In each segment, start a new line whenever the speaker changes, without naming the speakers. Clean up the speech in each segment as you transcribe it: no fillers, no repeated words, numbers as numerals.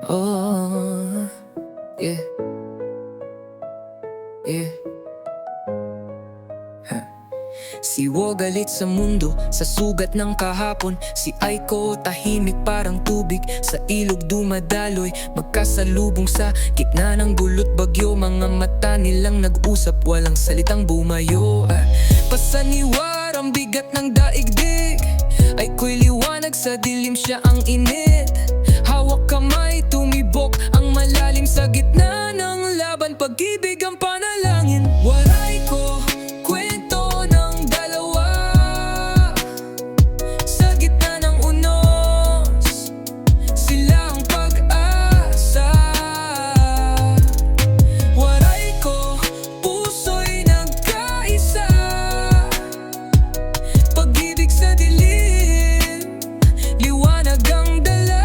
Oh, yeah, yeah. Si Wo galit sa mundo, sa sugat ng kahapon. Si Aiko tahimik parang tubig, sa ilog dumadaloy. Magkasalubong sa gitna ng gulot bagyo. Mga mata nilang nag-usap, walang salitang bumayo. Pasaniwar ang bigat ng daigdig. Aiko'y liwanag, sa dilim siya ang init. Hawak kamay, tumibok ang malalim. Sa gitna ng laban, pag-ibig ang panalangin. Waray ko, kwento ng dalawa. Sa gitna ng unos, sila ang pag-asa. Waray ko, puso'y nagkaisa. Pag-ibig sa dilim, liwanag ang dala.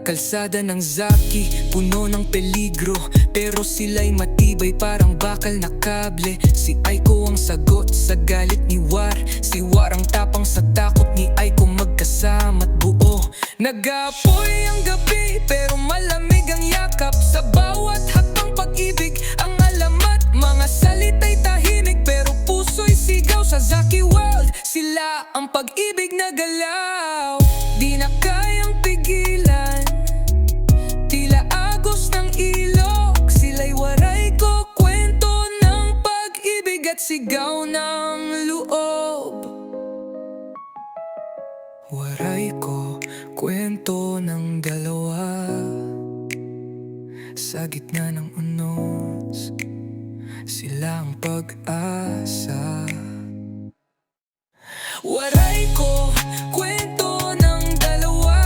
Kalsada ng Zaki, puno ng peligro, pero sila'y matibay parang bakal na kable. Si Aiko ang sagot sa galit ni War. Si War ang tapang sa takot ni Aiko, magkasama't buo. Nag-aapoy ang gabi, pero malamig ang yakap. Sa bawat hakbang pag-ibig ang alamat. Mga salita'y tahimik, pero puso'y sigaw. Sa Zaki World, sila ang pag-ibig na galaw. Di na kayang pigilan, tila agos ng ilog. Sila'y waray ko, kwento ng pag-ibig at sigaw ng loob. Waray ko, kwento ng dalawa. Sa gitna ng unos, sila ang pag-asa. Waray ko, kwento ng dalawa.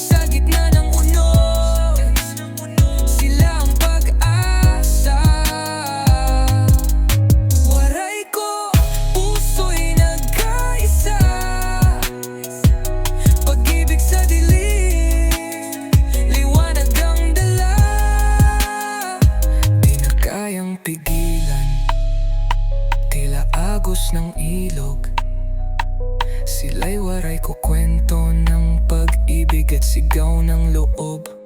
Sa gitna ng unos, sila ang pag-asa. Waray ko, puso'y nagkaisa. Pag-ibig sa dilim, liwanag ang dala. Di na kayang pigilan, tila agos ng ilog. Sila'y waray ko, kwento ng pag-ibig at sigaw ng loob.